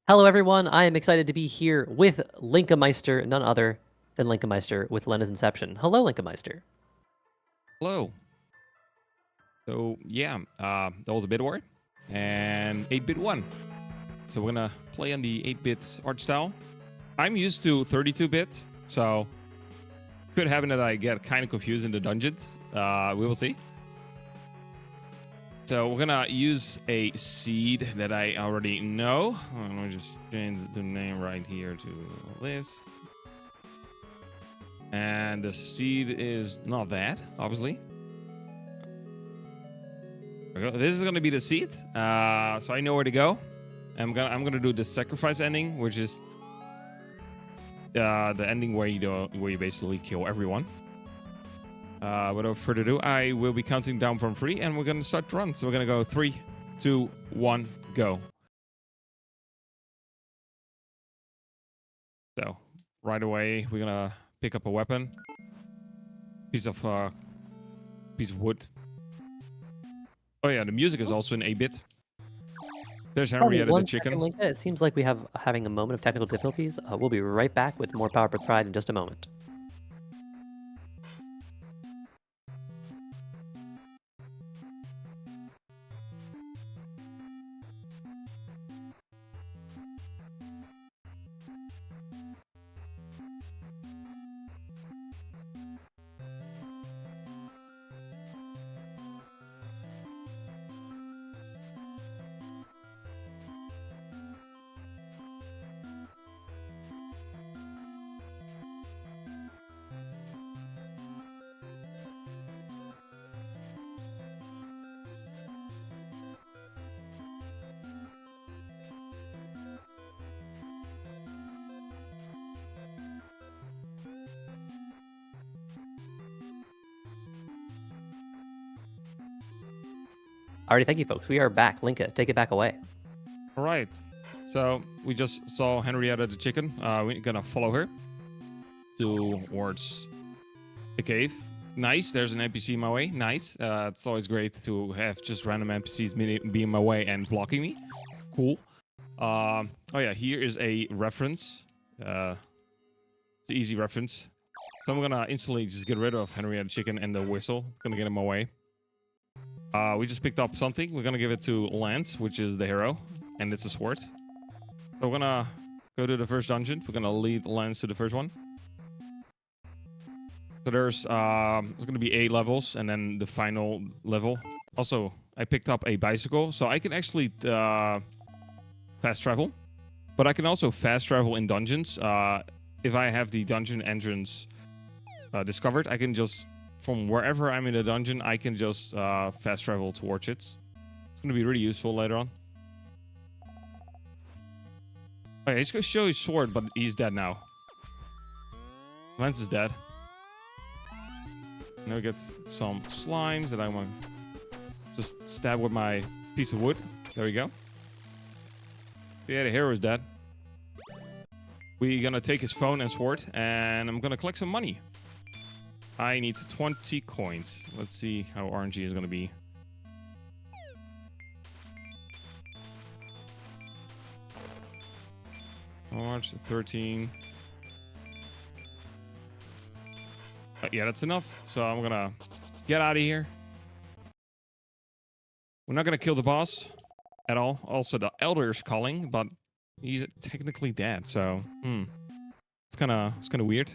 Hello, everyone. I am excited to be here with Linkameister, none other than Linkameister with Lenna's Inception. Hello, Linkameister. Hello. So yeah, that was a bit war and 8-bit one. So we're gonna play on the 8-bit art style. I'm used to 32-bit, so could happen that I get kind of confused in the dungeons. We will see. So we're gonna use a seed that I already know. Let me just change the name right here to list. And the seed is not that, obviously. This is gonna be the seed, so I know where to go. I'm gonna do the sacrifice ending, which is the ending where you basically kill everyone. Without further ado, I will be counting down from 3, and we're gonna start the run. So we're gonna go 3, 2, 1, go. So right away, we're gonna pick up a weapon, piece of wood. Oh yeah, the music is also in 8-bit. There's Only Henrietta the 1 second, chicken. Linka. It seems like we have having a moment of technical difficulties. We'll be right back with more Power with Pride in just a moment. Alrighty, thank you, folks. We are back. Linka, take it back away. All right. So we just saw Henrietta the chicken. We're gonna follow her towards the cave. Nice. There's an NPC in my way. Nice. It's always great to have just random NPCs be in my way and blocking me. Cool. Oh yeah, here is a reference. It's an easy reference. So I'm gonna instantly just get rid of Henrietta chicken and the whistle. Gonna get in my way. We just picked up something. We're gonna give it to Lance, which is the hero, and it's a sword. So we're gonna go to the first dungeon. We're gonna lead Lance to the first one. So there's gonna be 8 levels, and then the final level. Also, I picked up a bicycle, so I can actually fast travel. But I can also fast travel in dungeons. If I have the dungeon entrance discovered, I can just, from wherever I'm in the dungeon, I can just fast travel towards it. It's gonna be really useful later on. Oh yeah, he's gonna show his sword, but he's dead now. Lance is dead. Now we get some slimes that I want to just stab with my piece of wood. There we go. Yeah, the hero is dead. We're gonna take his phone and sword, and I'm gonna collect some money. I need 20 coins. Let's see how RNG is gonna be. March 13. Yeah, that's enough. So I'm gonna get out of here. We're not gonna kill the boss at all. Also, the Elder is calling, but he's technically dead. So, it's kind of weird.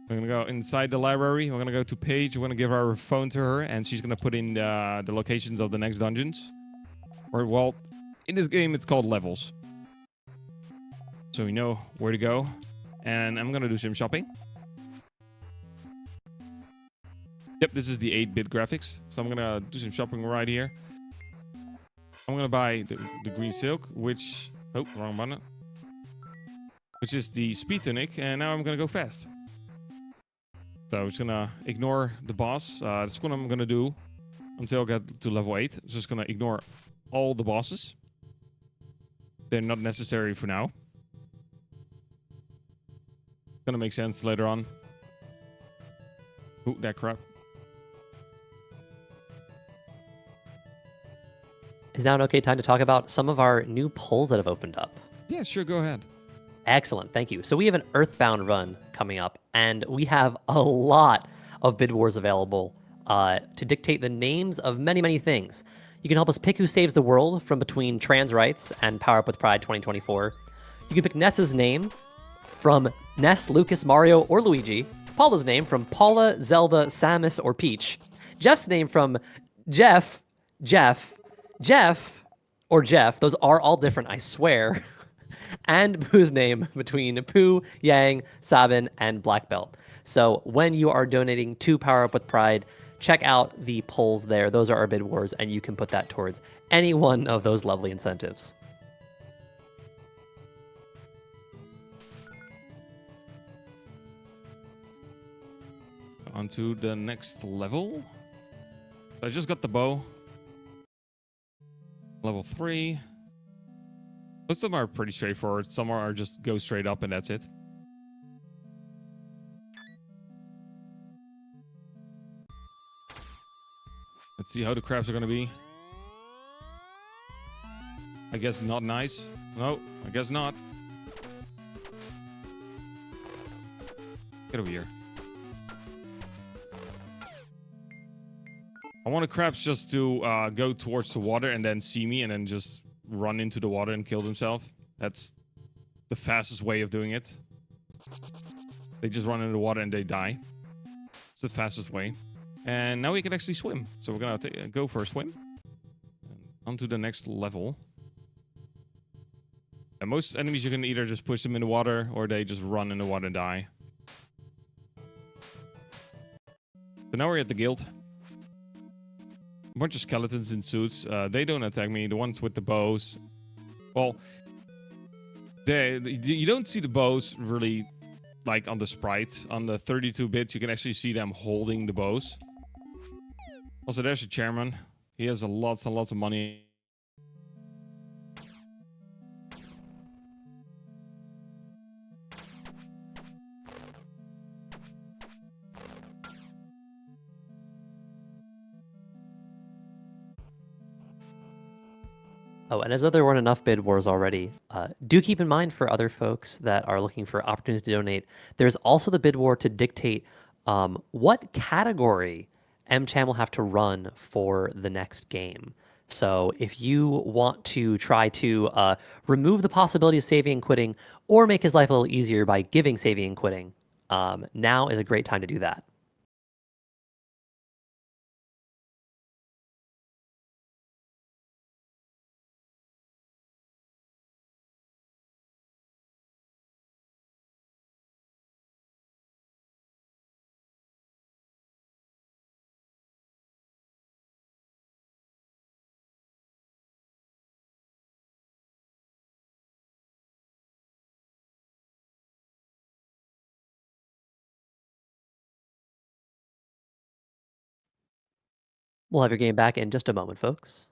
We're gonna go inside the library. We're gonna go to Paige. We're gonna give our phone to her, and she's gonna put in the locations of the next dungeons. Or, well, in this game, it's called levels. So we know where to go. And I'm gonna do some shopping. Yep, this is the 8-bit graphics. So I'm gonna do some shopping right here. I'm gonna buy the green silk, which... Oh, wrong button. Which is the speed tunic, and now I'm gonna go fast. So I'm just gonna ignore the boss. That's what I'm gonna do until I get to level 8. Just gonna ignore all the bosses. They're not necessary for now. Gonna make sense later on. Ooh, that crap. Is now an okay time to talk about some of our new polls that have opened up? Yeah, sure, go ahead. Excellent, thank you. So we have an Earthbound run coming up, and we have a lot of bid wars available to dictate the names of many, many things. You can help us pick who saves the world from between trans rights and Power Up with Pride 2024. You can pick Ness's name from Ness, Lucas, Mario, or Luigi. Paula's name from Paula, Zelda, Samus, or Peach. Jeff's name from Jeff, or Jeff. Those are all different, I swear. And Pooh's name between Pooh, Yang, Sabin, and Black Belt. So when you are donating to Power Up with Pride, check out the polls there. Those are our bid wars, and you can put that towards any one of those lovely incentives. On to the next level. I just got the bow. Level 3. Most of them are pretty straightforward. Some are just go straight up and that's it. Let's see how the crabs are gonna be. I guess not nice. No, I guess not. Get over here. I want the crabs just to go towards the water and then see me and then just run into the water and kill themselves. That's the fastest way of doing it. They just run into the water and they die. It's the fastest way. And now we can actually swim. So we're gonna go for a swim. On to the next level. And most enemies you can either just push them in the water or they just run in the water and die. So now we're at the guild. A bunch of skeletons in suits. They don't attack me. The ones with the bows. Well, you don't see the bows really like on the sprite. On the 32-bit, you can actually see them holding the bows. Also, there's a chairman. He has lots and lots of money. Oh, and as though there weren't enough bid wars already, do keep in mind for other folks that are looking for opportunities to donate, there's also the bid war to dictate what category MChan will have to run for the next game. So if you want to try to remove the possibility of saving and quitting or make his life a little easier by giving saving and quitting, now is a great time to do that. We'll have your game back in just a moment, folks.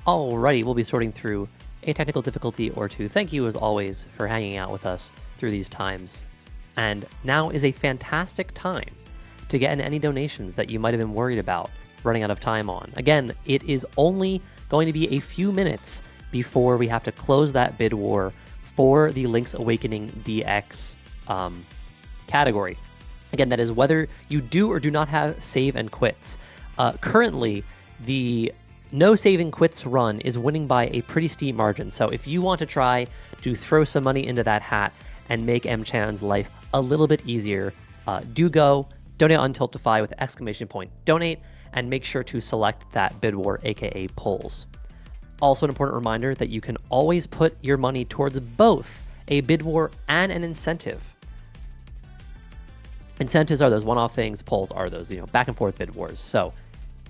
Alrighty, we'll be sorting through a technical difficulty or two. Thank you, as always, for hanging out with us through these times. And now is a fantastic time to get in any donations that you might have been worried about running out of time on. Again, it is only going to be a few minutes before we have to close that bid war for the Link's Awakening DX category. Again, that is whether you do or do not have save and quits. Currently, the No Saving Quits run is winning by a pretty steep margin. So if you want to try to throw some money into that hat and make M-Chan's life a little bit easier, do go, donate on Tiltify with exclamation point donate, and make sure to select that bid war, aka polls. Also an important reminder that you can always put your money towards both a bid war and an incentive. Incentives are those one-off things, polls are those, back and forth bid wars. So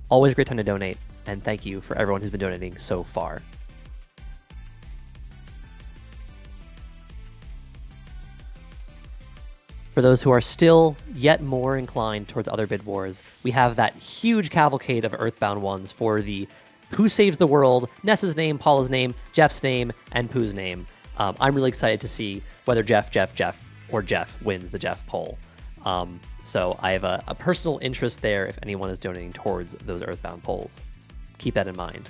always a great time to donate, and thank you for everyone who's been donating so far. For those who are still yet more inclined towards other bid wars, we have that huge cavalcade of Earthbound ones for the Who Saves the World, Nessa's name, Paula's name, Jeff's name, and Pooh's name. I'm really excited to see whether Jeff, or Jeff wins the Jeff poll. So I have a personal interest there if anyone is donating towards those Earthbound polls. Keep that in mind.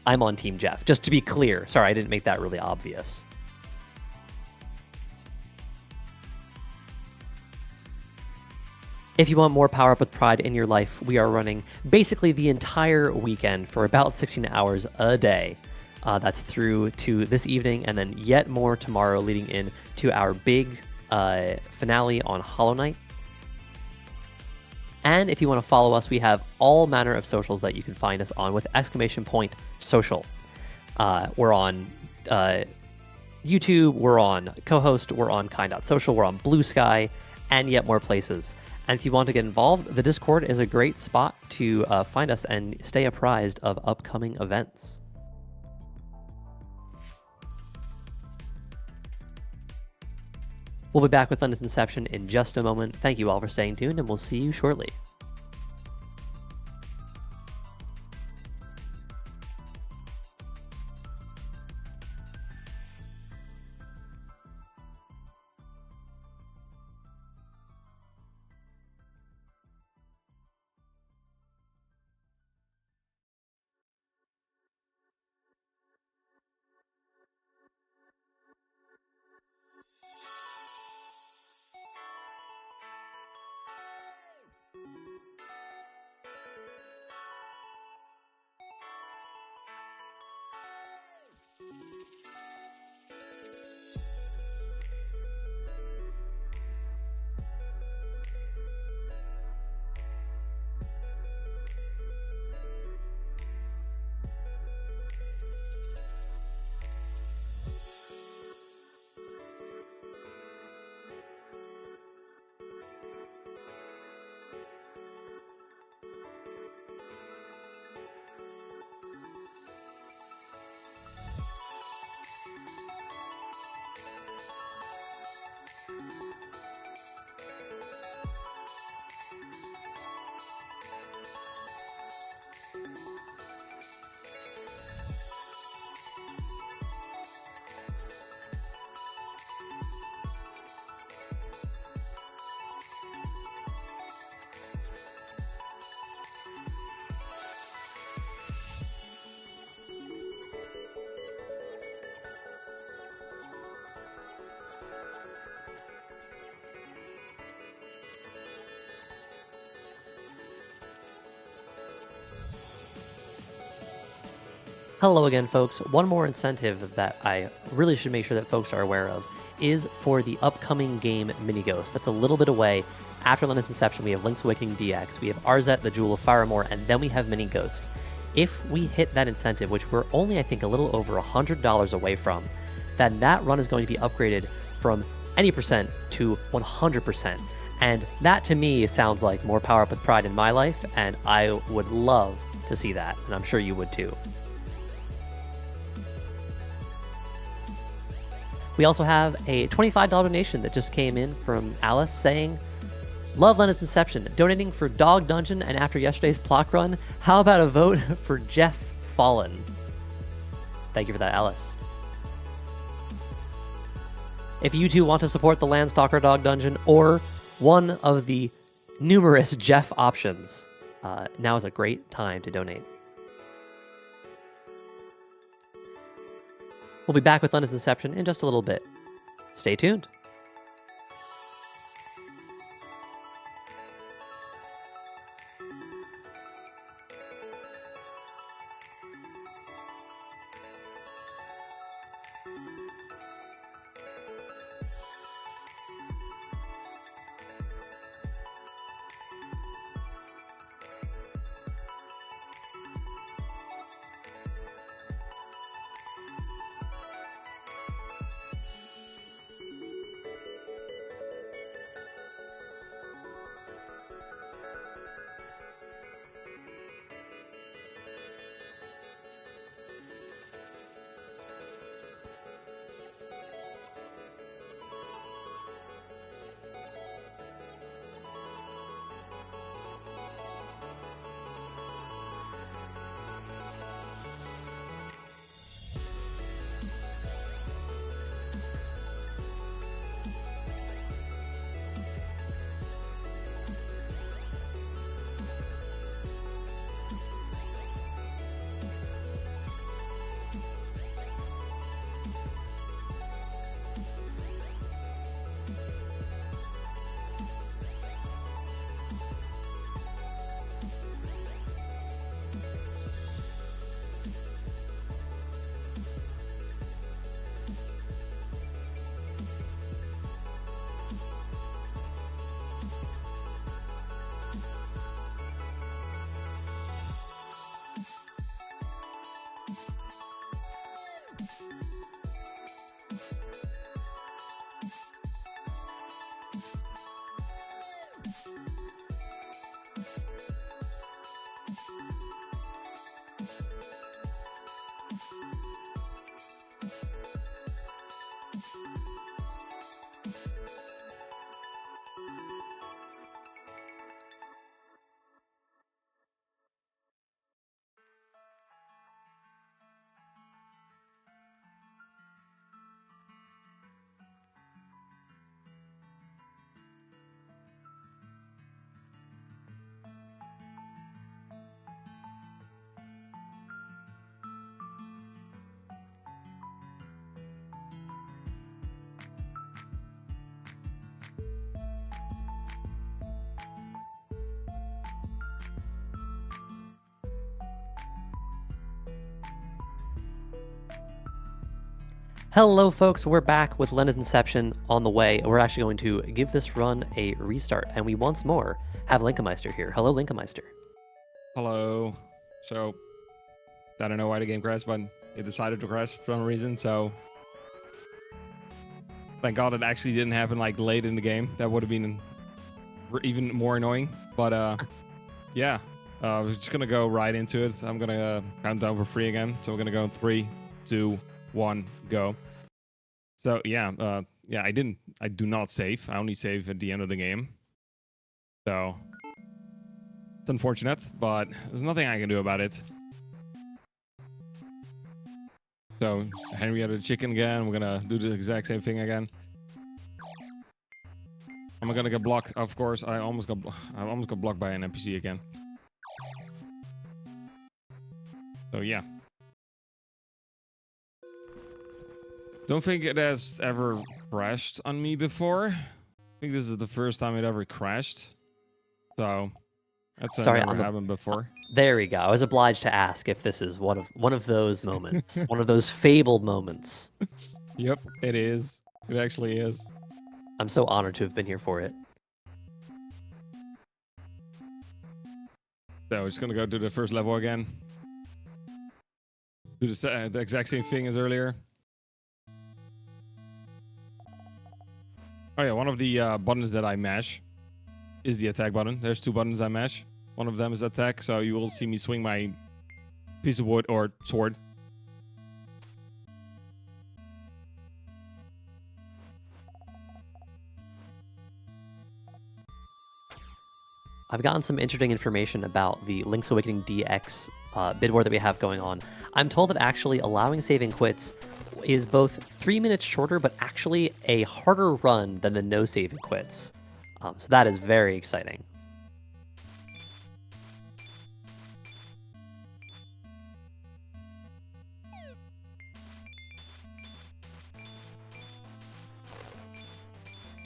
I'm on Team Jeff, just to be clear. Sorry, I didn't make that really obvious. If you want more Power Up with Pride in your life, we are running basically the entire weekend for about 16 hours a day. That's through to this evening, and then yet more tomorrow leading in to our big finale on Hollow Knight. And if you want to follow us, we have all manner of socials that you can find us on with exclamation point social. We're on YouTube, we're on Co-host, we're on Kind.social, we're on Blue Sky, and yet more places. And if you want to get involved, the Discord is a great spot to find us and stay apprised of upcoming events. We'll be back with Lenna's Inception in just a moment. Thank you all for staying tuned, and we'll see you shortly. Hello again, folks. One more incentive that I really should make sure that folks are aware of is for the upcoming game Mini Ghost. That's a little bit away. After Lenna's Inception, we have Link's Awakening DX, we have Arzette, the Jewel of Firemore, and then we have Mini Ghost. If we hit that incentive, which we're only, I think, a little over $100 away from, then that run is going to be upgraded from any percent to 100%. And that, to me, sounds like more Power Up with Pride in my life, and I would love to see that, and I'm sure you would too. We also have a $25 donation that just came in from Alice saying, "Love Lenna's Inception, donating for Dog Dungeon, and after yesterday's Plock run, how about a vote for Jeff Fallen?" Thank you for that, Alice. If you too want to support the Landstalker Dog Dungeon or one of the numerous Jeff options, now is a great time to donate. We'll be back with Lenna's Inception in just a little bit. Stay tuned. Hello, folks. We're back with Lenna's Inception on the way. We're actually going to give this run a restart, and we once more have Linkameister here. Hello, Linkameister. Hello. So, I don't know why the game crashed, but it decided to crash for some reason, so... Thank God it actually didn't happen, like, late in the game. That would have been even more annoying. But, yeah. We're just gonna go right into it. I'm gonna count down for 3 again. So we're gonna go in 3, 2, 1, go. So, yeah. I do not save. I only save at the end of the game. So... It's unfortunate, but there's nothing I can do about it. So, Henrietta the chicken again. We're gonna do the exact same thing again. I'm gonna get blocked. Of course, I almost got blocked by an NPC again. So yeah. Don't think it has ever crashed on me before. I think this is the first time it ever crashed. So that's never happened before. There we go. I was obliged to ask if this is one of those moments, one of those fabled moments. Yep, it is. It actually is. I'm so honored to have been here for it. So we're just gonna go to the first level again. Do the exact same thing as earlier. Oh yeah, one of the buttons that I mash is the attack button. There's 2 buttons I mash. One of them is attack, so you will see me swing my piece of wood or sword. I've gotten some interesting information about the Link's Awakening DX bid war that we have going on. I'm told that actually allowing saving quits is both 3 minutes shorter, but actually a harder run than the no saving quits. So that is very exciting.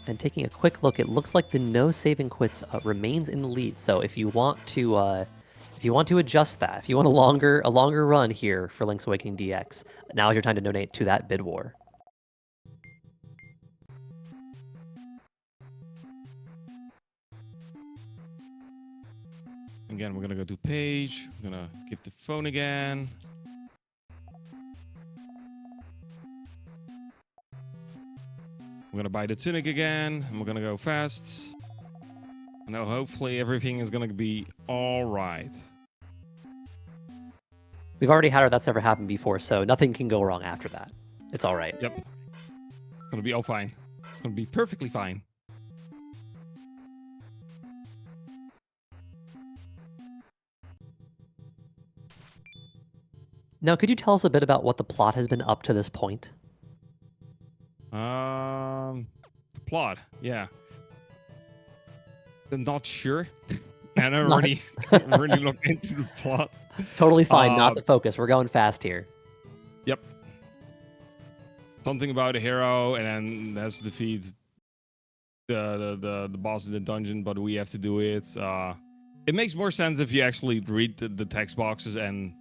And taking a quick look, it looks like the no saving quits remains in the lead. So if you want to adjust that, if you want a longer run here for Link's Awakening DX, now is your time to donate to that bid war. Again, we're gonna go to page. We're gonna give the phone again. I'm gonna buy the tunic again. And we're gonna go fast. And now hopefully everything is gonna be all right. We've already had that's ever happened before, so nothing can go wrong after that. It's all right. Yep. It's gonna be all fine. It's gonna be perfectly fine. Now, could you tell us a bit about what the plot has been up to this point? The plot, yeah. I'm not sure. And I already really looked into the plot. Totally fine, not the focus. We're going fast here. Yep. Something about a hero, and then has to defeat the boss in the dungeon, but we have to do it. It makes more sense if you actually read the text boxes and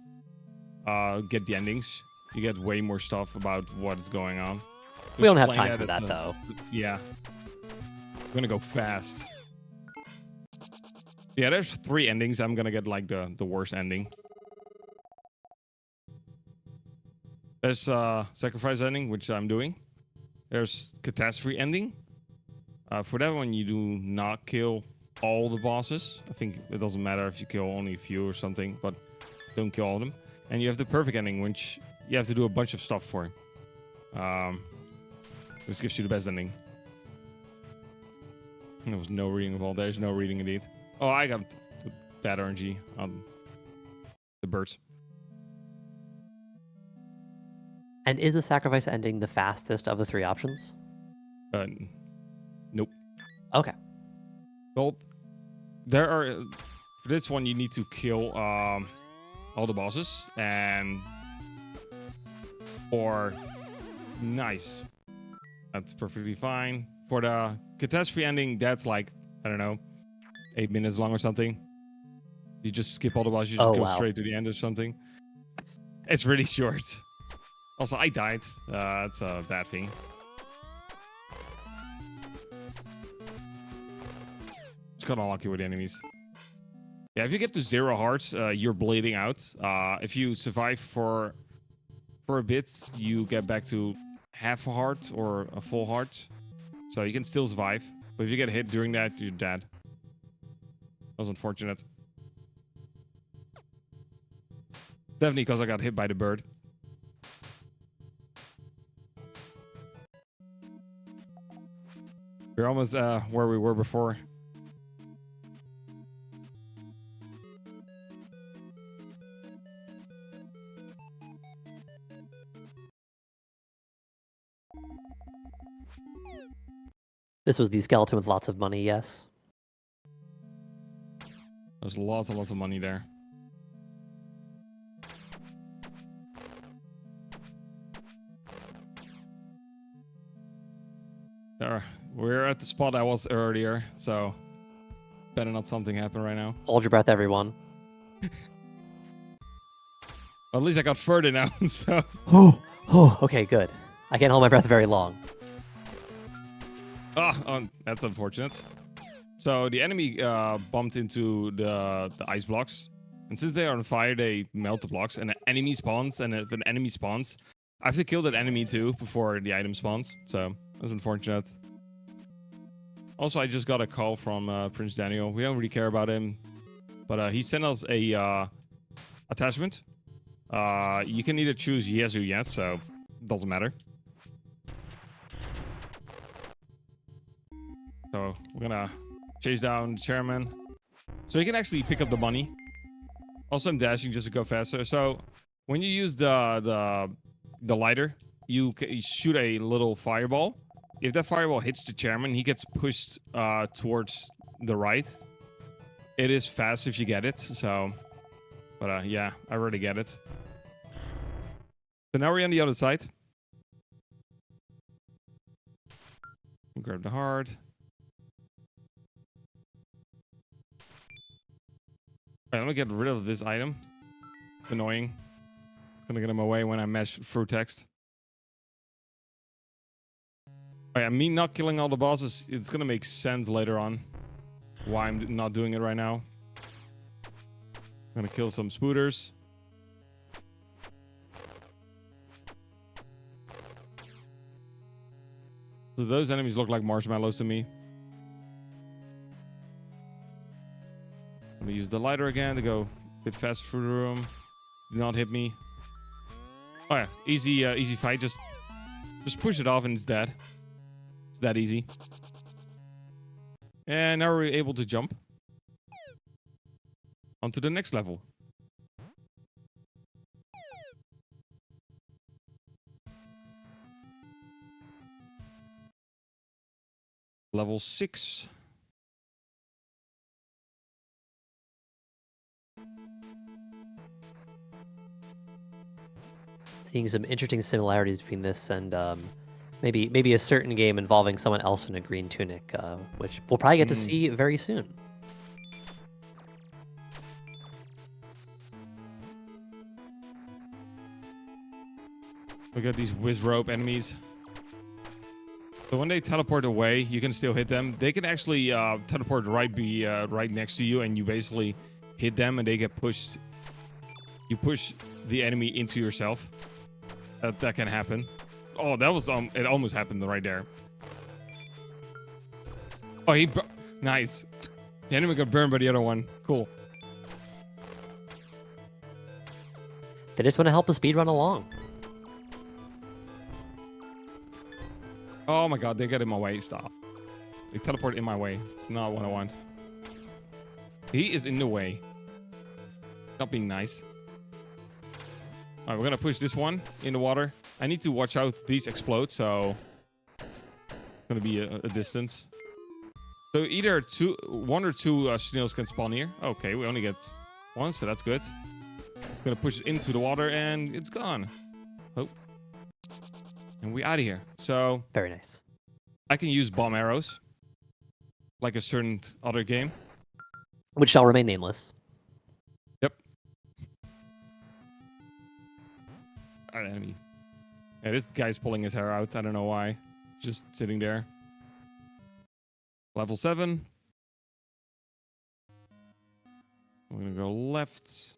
get the endings. You get way more stuff about what is going on. We don't have time for that, though. Yeah. I'm gonna go fast. Yeah, there's 3 endings. I'm gonna get like the worst ending. There's sacrifice ending, which I'm doing. There's catastrophe ending. For that one, you do not kill all the bosses. I think it doesn't matter if you kill only a few or something, but don't kill all of them. And you have the perfect ending, which you have to do a bunch of stuff for. This gives you the best ending. There was no reading of all. There's no reading indeed. Oh, I got bad RNG on the birds. And is the sacrifice ending the fastest of the 3 options? Nope. Okay. Well, there are... For this one, you need to kill all the bosses. And... Or... Nice. That's perfectly fine. For the catastrophe ending, that's like, I don't know, 8 minutes long or something. You just skip all the bosses, you just go straight to the end or something. It's really short. Also, I died. That's a bad thing. Just got unlucky with the enemies. Yeah, if you get to 0 hearts, you're bleeding out. If you survive for a bit, you get back to half a heart or a full heart. So you can still survive. But if you get hit during that, you're dead. That was unfortunate. Definitely because I got hit by the bird. We're almost where we were before. This was the skeleton with lots of money, yes. There's lots and lots of money there. There, we're at the spot I was earlier, so better not something happen right now. Hold your breath, everyone. Well, at least I got further now, so... Okay, good. I can't hold my breath very long. That's unfortunate. So the enemy bumped into the ice blocks. And since they are on fire, they melt the blocks. And an enemy spawns. And if an enemy spawns, I have to kill that enemy too before the item spawns. So that's unfortunate. Also, I just got a call from Prince Daniel. We don't really care about him. But he sent us a attachment. You can either choose yes or yes. So it doesn't matter. So we're gonna chase down the chairman. So you can actually pick up the money. Also, I'm dashing just to go faster. So when you use the lighter, you shoot a little fireball. If that fireball hits the chairman, he gets pushed towards the right. It is fast if you get it. So, but yeah, I already get it. So now we're on the other side. Grab the heart. Alright, let me get rid of this item. It's annoying. It's gonna get in my way when I mesh through text. Alright, me not killing all the bosses, it's gonna make sense later on why I'm not doing it right now. I'm gonna kill some spooters. So those enemies look like marshmallows to me. I'm gonna use the lighter again to go a bit faster through the room. Do not hit me. Oh yeah, easy fight. Just push it off and it's dead. It's that easy. And now we're able to jump onto the next level. Level 6. Seeing some interesting similarities between this and maybe a certain game involving someone else in a green tunic, which we'll probably get to see very soon. We got these whiz rope enemies. So when they teleport away, you can still hit them. They can actually teleport right next to you, and you basically hit them, and they get pushed. You push the enemy into yourself. That can happen. Oh, that was it almost happened right there. Oh, nice. The enemy got burned by the other one. Cool. They just want to help the speed run along. Oh my god, they get in my way. Stop. They teleport in my way. It's not what I want. He is in the way. Not being nice. Alright, we're gonna push this one in the water. I need to watch out these explode, so gonna be a distance. So either one or two snails can spawn here. Okay, we only get one, so that's good. Gonna push it into the water and it's gone. Oh. And we're out of here. So Very nice. I can use bomb arrows. Like a certain other game. Which shall remain nameless. Yep. Alright, enemy. Yeah, this guy's pulling his hair out. I don't know why. Just sitting there. Level 7. I'm gonna go left.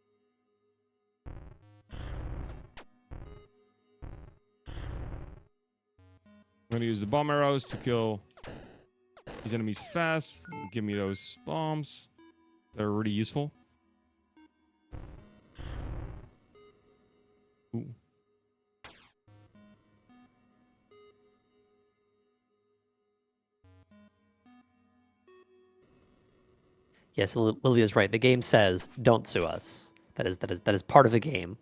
I'm gonna use the bomb arrows to kill these enemies fast. Give me those bombs. They're really useful. Ooh. Yes, Lily is right. The game says, "Don't sue us." That is part of the game.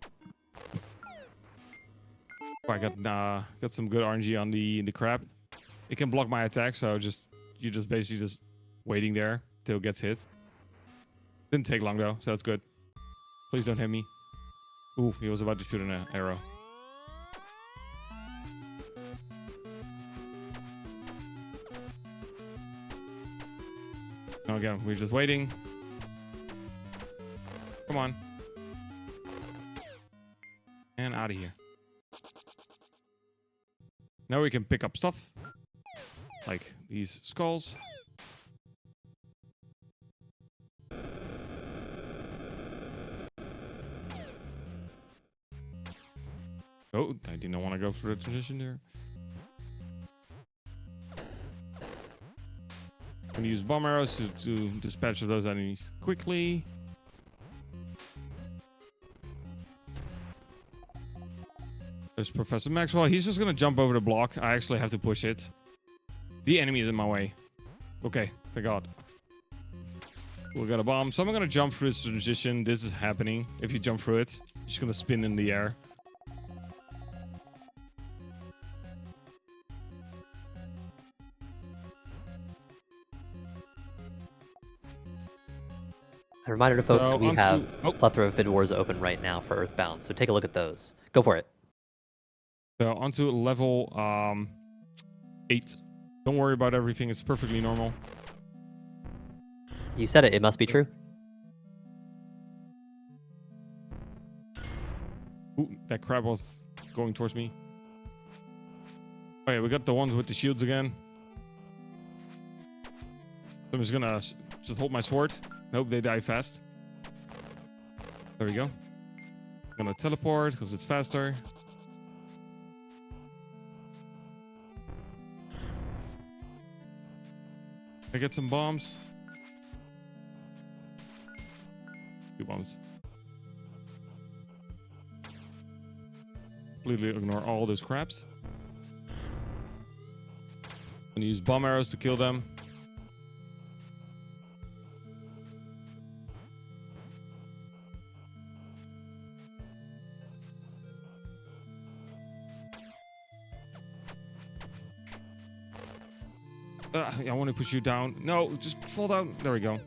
I got some good RNG on the crab. It can block my attack, so you're just basically just waiting there till it gets hit. Didn't take long though, so that's good. Please don't hit me. Ooh, he was about to shoot an arrow. Now again, we're just waiting. Come on. And out of here. Now we can pick up stuff. Like these skulls. Oh, I didn't want to go for the transition there. I'm going to use bomb arrows to dispatch those enemies quickly. There's Professor Maxwell. He's just going to jump over the block. I actually have to push it. The enemy is in my way. Okay, thank God. We got a bomb. So I'm going to jump through this transition. This is happening. If you jump through it, you're just going to spin in the air. A reminder to folks that we have a plethora of bid wars open right now for Earthbound, so take a look at those. Go for it. So onto level 8. Don't worry about everything. It's perfectly normal. You said it. It must be true. Ooh, that crab was going towards me. Oh yeah, we got the ones with the shields again. So I'm just gonna just hold my sword. Nope, they die fast. There we go. I'm gonna teleport because it's faster. I get some bombs. 2 bombs. Completely ignore all those crabs. I'm gonna use bomb arrows to kill them. I want to push you down. No, just fall down. There we go.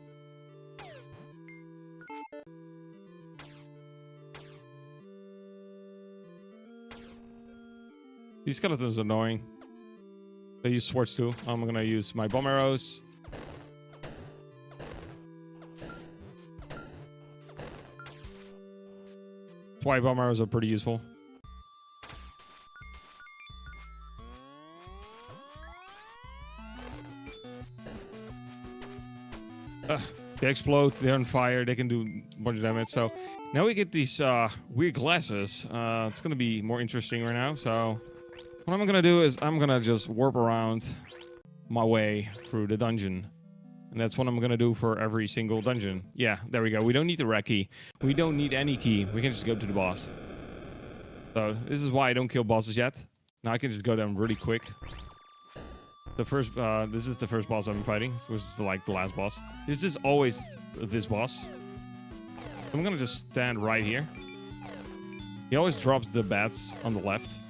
These skeletons are annoying. They use swords too. I'm gonna use my bomb arrows. That's why bomb arrows are pretty useful. They explode, they're on fire, they can do bunch of damage. So now we get these weird glasses. It's gonna be more interesting right now. So what I'm gonna do is I'm gonna just warp around my way through the dungeon. And that's what I'm gonna do for every single dungeon. Yeah, there we go. We don't need the red key. We don't need any key. We can just go to the boss. So this is why I don't kill bosses yet. Now I can just go down really quick. This is the first boss I'm fighting, which is like the last boss. This is always this boss. I'm gonna just stand right here. He always drops the bats on the left.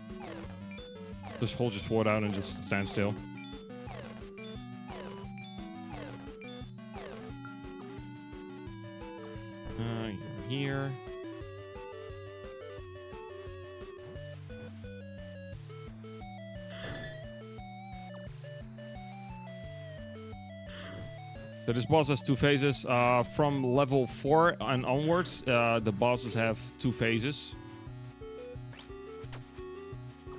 Just hold your sword out and just stand still. Here. So this boss has 2 phases. From level 4 and onwards, the bosses have 2 phases.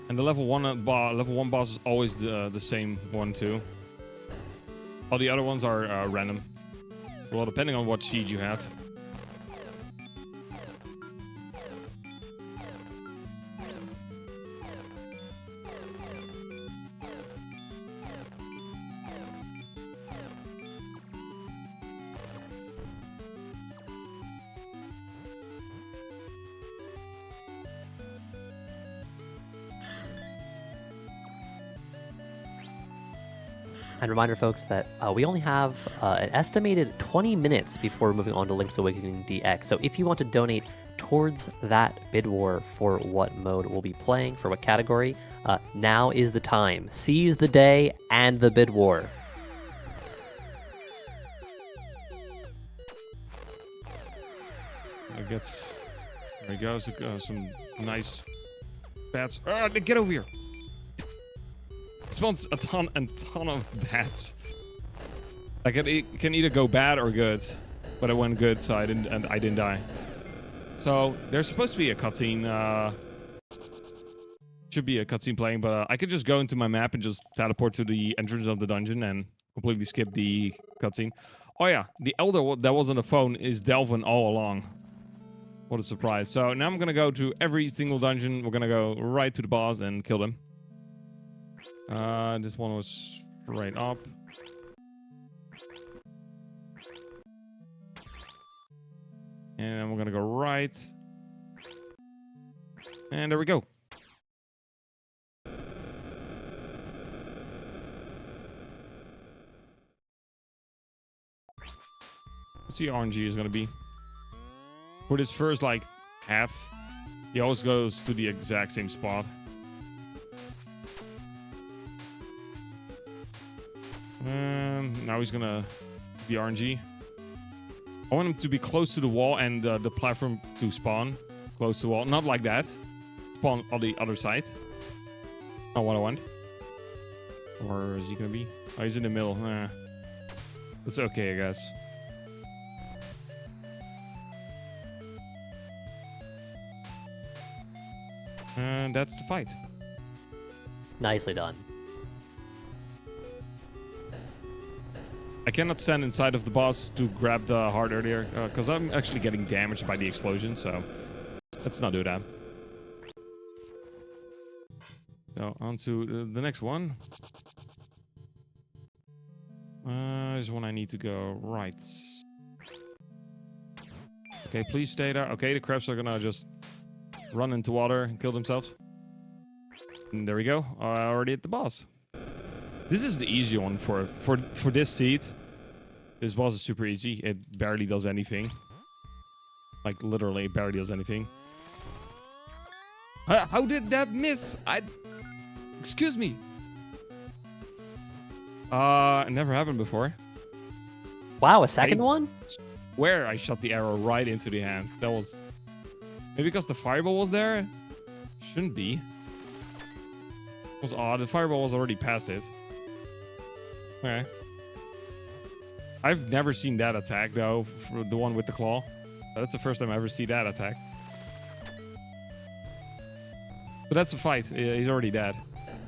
And the level one boss is always the same one too. All the other ones are random. Well, depending on what seed you have. And reminder, folks, that we only have an estimated 20 minutes before moving on to Link's Awakening DX. So if you want to donate towards that bid war for what mode we'll be playing, for what category, now is the time. Seize the day and the bid war. There he goes. Some nice bats. Get over here. Spawns a ton of bats. Like it can either go bad or good, but it went good, so I didn't die. So there's supposed to be a cutscene. Should be a cutscene playing, but I could just go into my map and just teleport to the entrance of the dungeon and completely skip the cutscene. Oh yeah, the elder that was on the phone is Delvin all along. What a surprise! So now I'm gonna go to every single dungeon. We're gonna go right to the boss and kill them. This one was right up. And then we're gonna go right. And there we go. Let's see how RNG is gonna be. For this first, like, half, he always goes to the exact same spot. Now he's gonna be RNG. I want him to be close to the wall and the platform to spawn close to the wall. Not like that. Spawn on the other side. Not what I want. Or is he gonna be? Oh, he's in the middle. That's okay, I guess. And that's the fight. Nicely done. I cannot stand inside of the boss to grab the heart earlier, because I'm actually getting damaged by the explosion, so let's not do that. So, on to the next one. There's one I need to go right. Okay, please stay there. Okay, the crabs are gonna just run into water and kill themselves. And there we go. I already hit the boss. This is the easy one for this seed. This boss is super easy. It barely does anything. Like, literally, it barely does anything. How did that miss? Excuse me. It never happened before. Wow, a second one? Where I shot the arrow right into the hand. That was... Maybe because the fireball was there? Shouldn't be. It was odd. The fireball was already past it. Okay. I've never seen that attack, though, for the one with the claw. That's the first time I ever see that attack. But that's a fight. He's already dead.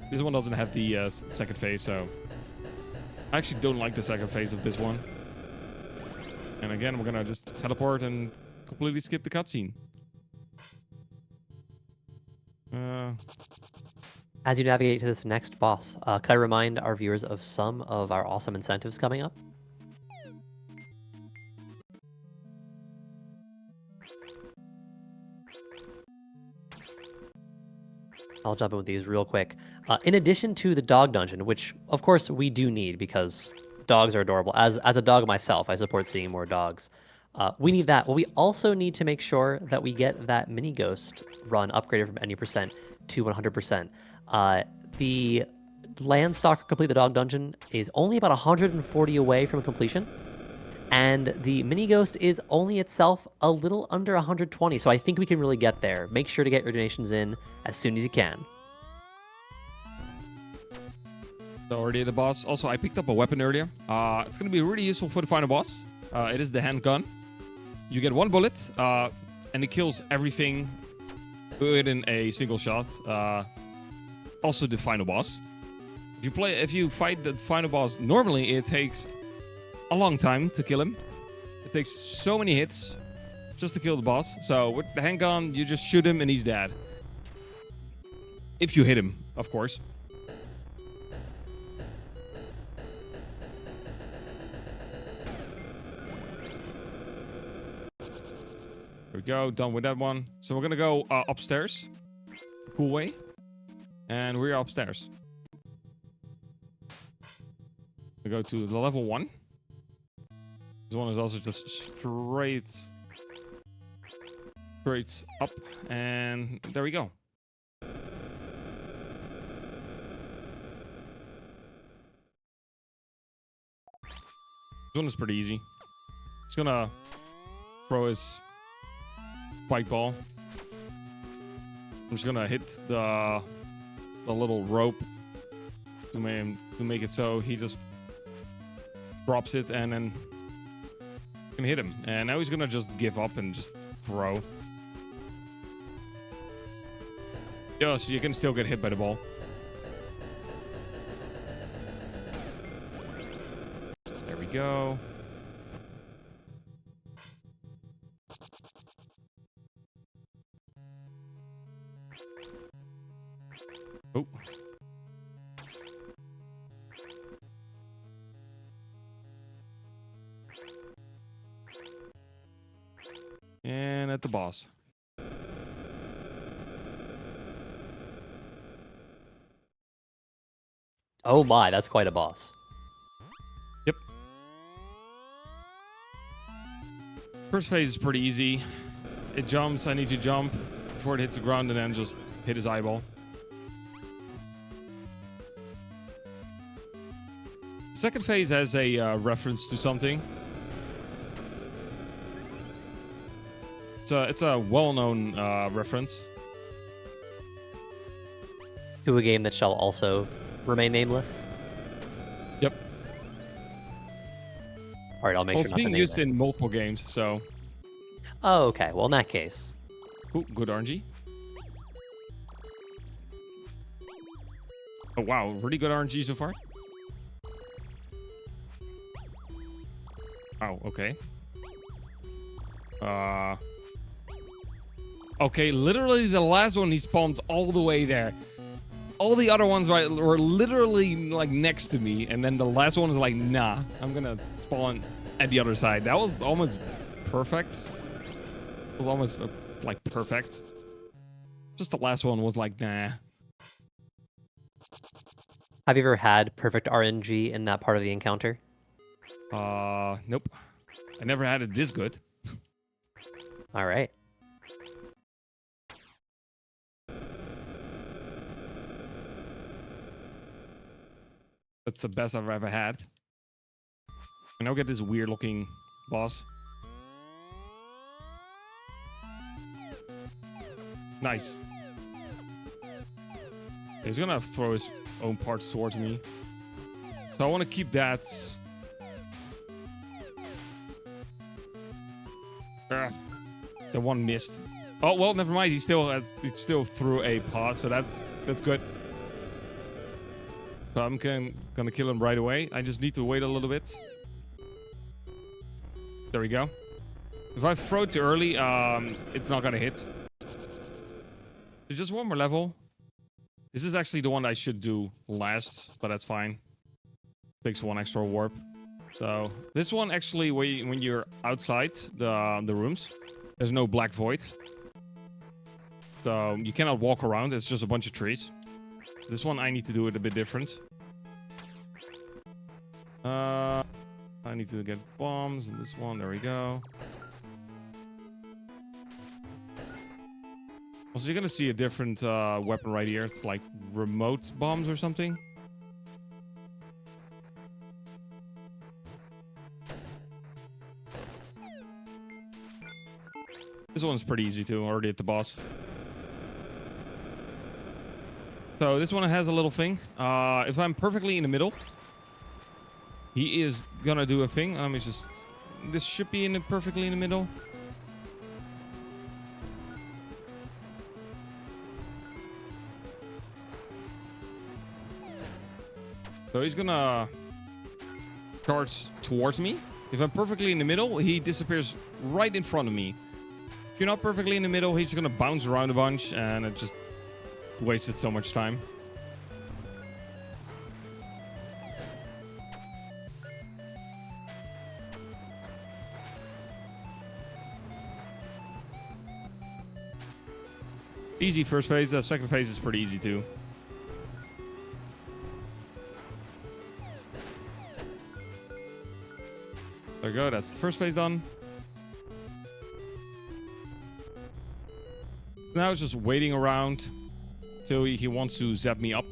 This one doesn't have the second phase, so... I actually don't like the second phase of this one. And again, we're gonna just teleport and completely skip the cutscene. As you navigate to this next boss, could I remind our viewers of some of our awesome incentives coming up? I'll jump in with these real quick. In addition to the dog dungeon, which of course we do need because dogs are adorable. As a dog myself, I support seeing more dogs. We need that. Well, we also need to make sure that we get that mini ghost run upgraded from any percent to 100%. The land stalker complete the dog dungeon is only about 140 away from completion. And the mini ghost is only itself a little under 120. So I think we can really get there. Make sure to get your donations in as soon as you can. Already the boss. Also, I picked up a weapon earlier. It's going to be really useful for the final boss. It is the handgun. You get one bullet, and it kills everything within a single shot. also the final boss. If you fight the final boss, normally it takes a long time to kill him. It takes so many hits just to kill the boss. So with the handgun, you just shoot him and he's dead. If you hit him, of course. There we go, done with that one. So we're gonna go upstairs. Cool way. And we're upstairs. We go to the level 1. This one is also just straight up. And there we go. This one is pretty easy. He's gonna throw his spike ball. I'm just gonna hit the little rope to make it so he just drops it and then can hit him. And now he's gonna just give up and just throw. Yes, you can still get hit by the ball. There we go. Oh. And at the boss. Oh my, that's quite a boss. Yep. First phase is pretty easy. It jumps, I need to jump before it hits the ground and then just hit his eyeball. Second phase has a reference to something. It's a well-known reference. To a game that shall also remain nameless. Yep. All right, I'll make Well, sure it's not to being name used it. in multiple games, so. Oh, okay. Well, in that case. Ooh, good RNG. Oh wow, really good RNG so far. Oh, okay. Okay, literally the last one he spawns all the way there. All the other ones were literally like next to me, and then the last one was like, nah, I'm gonna spawn at the other side. That was almost perfect. It was almost like perfect. Just the last one was like, nah. Have you ever had perfect RNG in that part of the encounter? Nope. I never had it this good. All right. That's the best I've ever had. And now get this weird looking boss. Nice. He's gonna throw his own parts towards me. So I want to keep that. The one missed. Oh well, never mind. He still threw a paw, so that's good. So I'm gonna kill him right away. I just need to wait a little bit. There we go. If I throw too early, it's not gonna hit. There's just one more level. This is actually the one I should do last, but that's fine. Takes one extra warp. So this one actually, when you're outside the rooms, there's no black void. So you cannot walk around. It's just a bunch of trees. This one I need to do it a bit different. I need to get bombs in this one. There we go. Also, you're gonna see a different weapon right here. It's like remote bombs or something. This one's pretty easy too. Already at the boss. So this one has a little thing. If I'm perfectly in the middle, he is gonna do a thing. Let me just. This should be perfectly in the middle. So he's gonna charge towards me. If I'm perfectly in the middle, he disappears right in front of me. If you're not perfectly in the middle, he's gonna bounce around a bunch, and it just wasted so much time. Easy first phase. The second phase is pretty easy too. There we go. That's the first phase done. Now it's just waiting around till he wants to zap me up,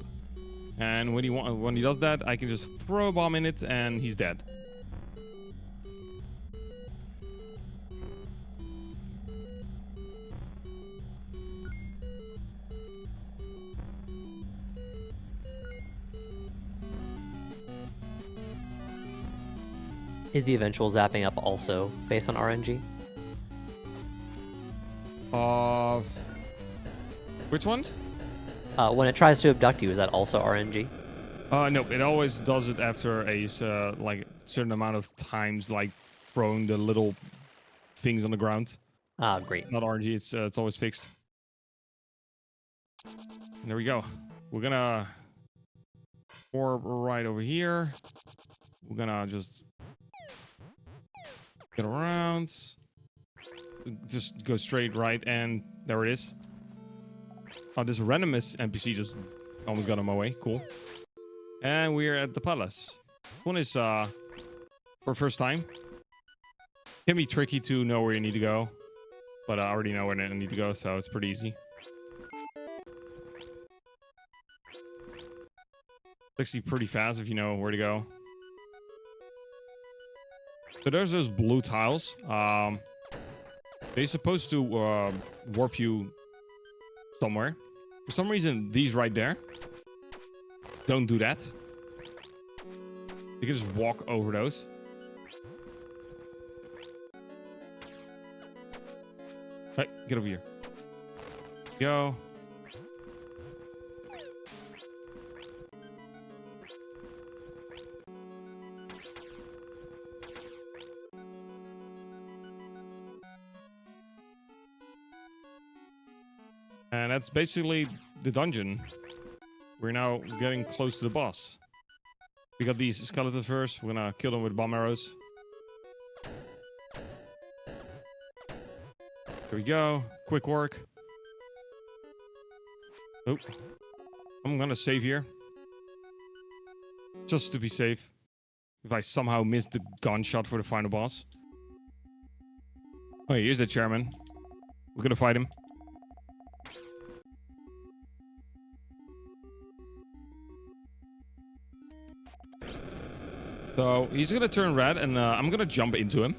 and when he does that, I can just throw a bomb in it, and he's dead. Is the eventual zapping up also based on RNG? Which ones? When it tries to abduct you, is that also RNG? No, it always does it after a like certain amount of times, like throwing the little things on the ground. Ah, great. Not RNG. It's always fixed. And there we go. We're gonna orb right over here. We're gonna just get around. Just go straight right, and there it is. Oh, this randomness NPC just almost got on my way. Cool. And we're at the palace. One is for first time. Can be tricky to know where you need to go, but I already know where I need to go, so it's pretty easy. It's actually pretty fast if you know where to go. So there's those blue tiles. They're supposed to warp you somewhere. For some reason, these right there don't do that. You can just walk over those. Hey, get over here. Go. And that's basically the dungeon. We're now getting close to the boss. We got these skeletons first. We're gonna kill them with bomb arrows. There we go. Quick work. Oh. I'm gonna save here. Just to be safe. If I somehow miss the gunshot for the final boss. Oh, here's the chairman. We're gonna fight him. So he's gonna turn red, and I'm gonna jump into him.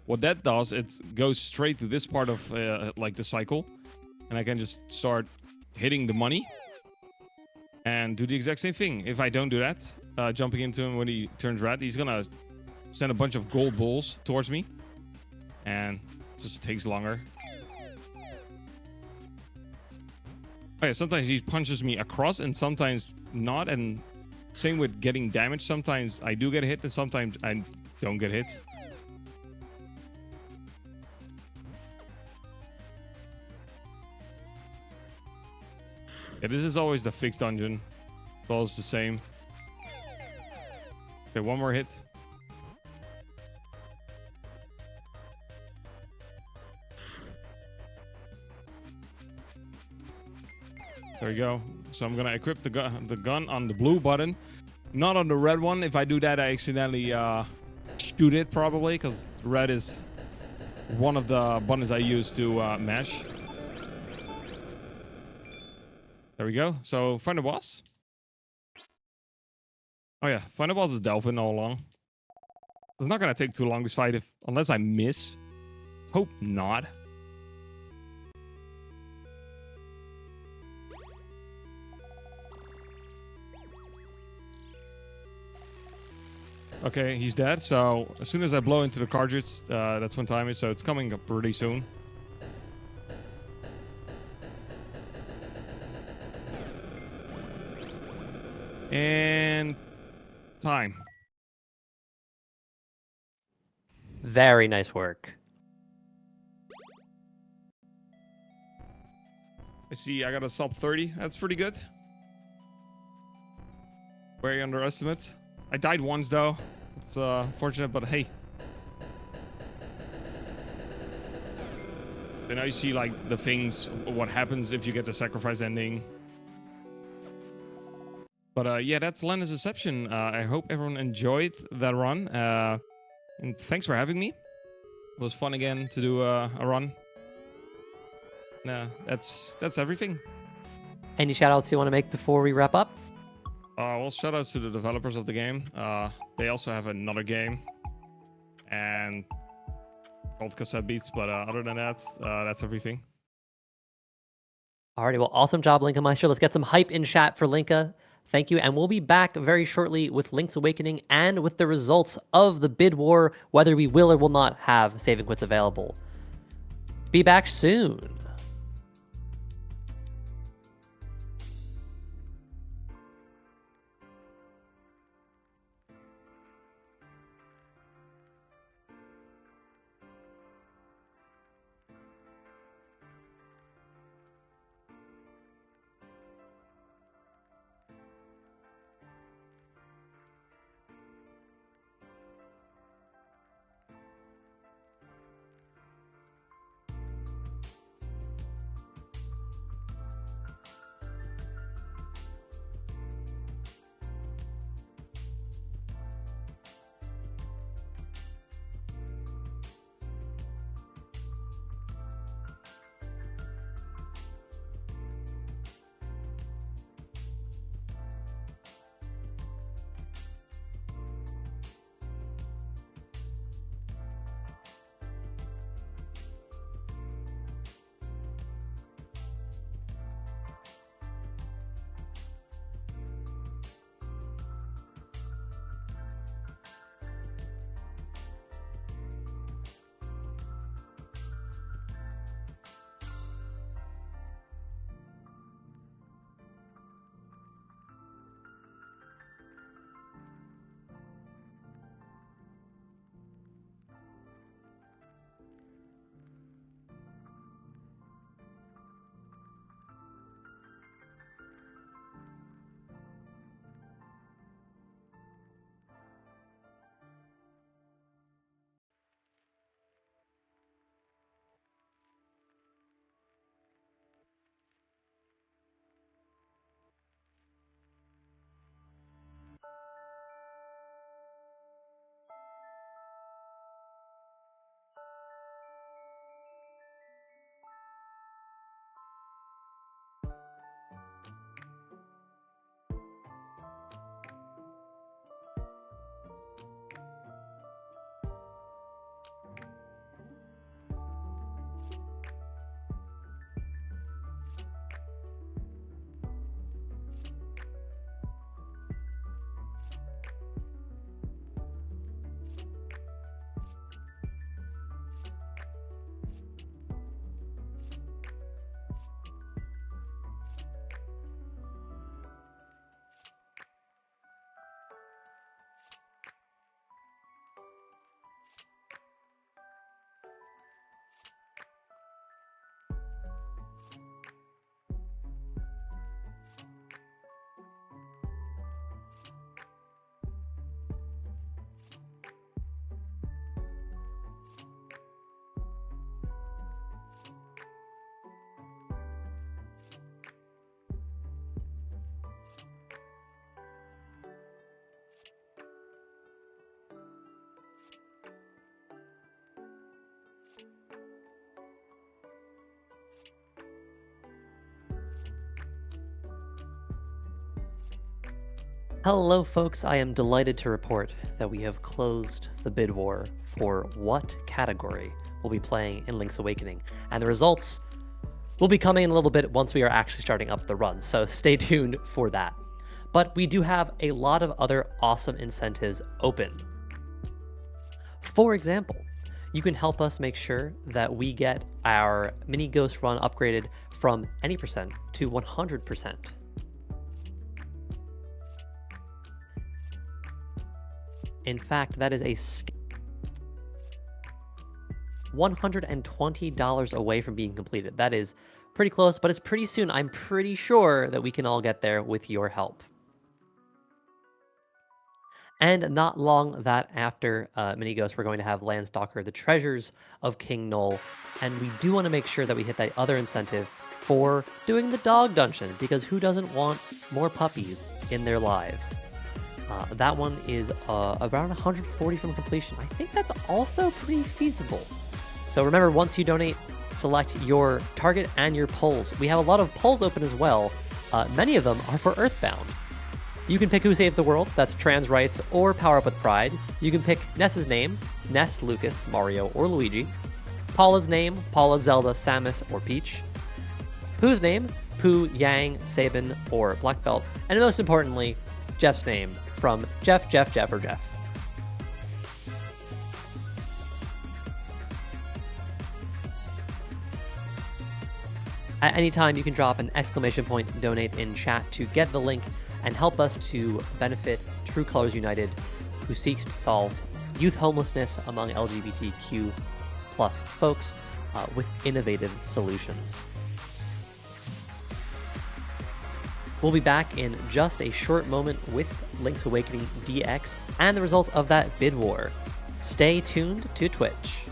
What that does, it goes straight to this part of like the cycle, and I can just start hitting the money and do the exact same thing. If I don't do that, jumping into him when he turns red, he's gonna send a bunch of gold balls towards me, and just takes longer. Oh yeah, sometimes he punches me across, and sometimes not, and same with getting damage. Sometimes I do get hit, and sometimes I don't get hit. Yeah, this is always the fixed dungeon. It's always the same. Okay, one more hit. There we go. So I'm gonna equip the gun on the blue button, not on the red one. If I do that, I accidentally shoot it probably, because red is one of the buttons I use to mash. There we go. So find the boss. Oh yeah, find the boss is Delphin all along. It's not gonna take too long this fight, unless I miss. Hope not. Okay, he's dead. So as soon as I blow into the cartridge, that's when time is. So it's coming up pretty soon. And time. Very nice work. I see I got a sub 30. That's pretty good. Very underestimate. I died once though. It's fortunate, but hey. So now you see like the things, what happens if you get the sacrifice ending. But yeah, that's Lenna's Inception. I hope everyone enjoyed that run. And thanks for having me. It was fun again to do a run. That's everything. Any shout outs you want to make before we wrap up? Well, shout outs to the developers of the game. They also have another game and called Cassette Beats, but other than that, that's everything. Alrighty, well, awesome job, Linkameister. Let's get some hype in chat for Linka. Thank you, and we'll be back very shortly with Link's Awakening and with the results of the bid war, whether we will or will not have save and quits available. Be back soon. Hello, folks. I am delighted to report that we have closed the bid war for what category we'll be playing in Link's Awakening. And the results will be coming in a little bit once we are actually starting up the run, so stay tuned for that. But we do have a lot of other awesome incentives open. For example, you can help us make sure that we get our mini ghost run upgraded from any percent to 100%. In fact, that is a $120 away from being completed. That is pretty close, but it's pretty soon. I'm pretty sure that we can all get there with your help. And not long that after Mini Ghost, we're going to have Landstalker, the treasures of King Knoll. And we do want to make sure that we hit that other incentive for doing the dog dungeon, because who doesn't want more puppies in their lives? That one is around 140 from completion. I think that's also pretty feasible. So remember, once you donate, select your target and your polls. We have a lot of polls open as well. Many of them are for Earthbound. You can pick Who Saves the World, that's trans rights, or Power Up with Pride. You can pick Ness's name, Ness, Lucas, Mario, or Luigi. Paula's name, Paula, Zelda, Samus, or Peach. Pooh's name, Pooh, Yang, Sabin, or Black Belt. And most importantly, Jeff's name, from Jeff, or Jeff. At any time, you can drop an exclamation point donate in chat to get the link and help us to benefit True Colors United, who seeks to solve youth homelessness among LGBTQ plus folks with innovative solutions. We'll be back in just a short moment with Link's Awakening DX and the results of that bid war. Stay tuned to Twitch.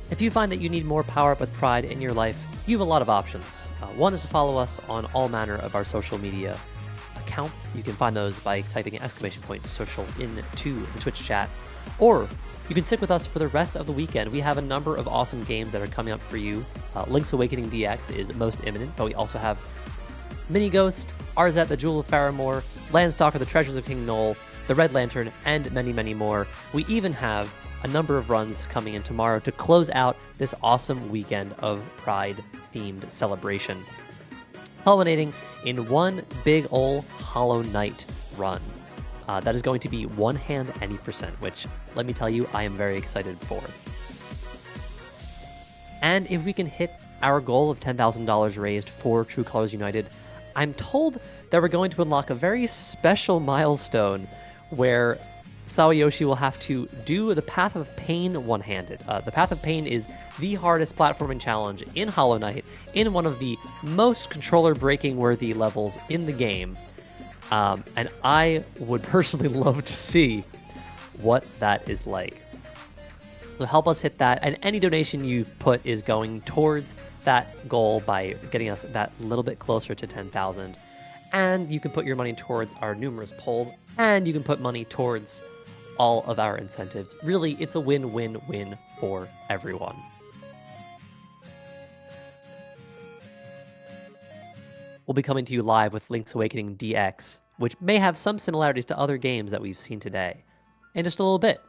If you find that you need more Power Up with Pride in your life, you have a lot of options. One is to follow us on all manner of our social media accounts. You can find those by typing an exclamation point social into the Twitch chat. Or you can stick with us for the rest of the weekend. We have a number of awesome games that are coming up for you. Link's Awakening DX is most imminent, but we also have Mini Ghost, Arzette, the Jewel of Faramore, Landstalker, the Treasures of King Knoll, the Red Lantern, and many, many more. We even have a number of runs coming in tomorrow to close out this awesome weekend of Pride-themed celebration, culminating in one big ol' Hollow Knight run. That is going to be one hand any percent, which, let me tell you, I am very excited for. And if we can hit our goal of $10,000 raised for True Colors United, I'm told that we're going to unlock a very special milestone where Sawayoshi will have to do the Path of Pain one-handed. The Path of Pain is the hardest platforming challenge in Hollow Knight, in one of the most controller-breaking worthy levels in the game. And I would personally love to see what that is like. So help us hit that, and any donation you put is going towards that goal by getting us that little bit closer to 10,000. And you can put your money towards our numerous polls, and you can put money towards all of our incentives. Really, it's a win-win-win for everyone. We'll be coming to you live with Link's Awakening DX, which may have some similarities to other games that we've seen today, in just a little bit.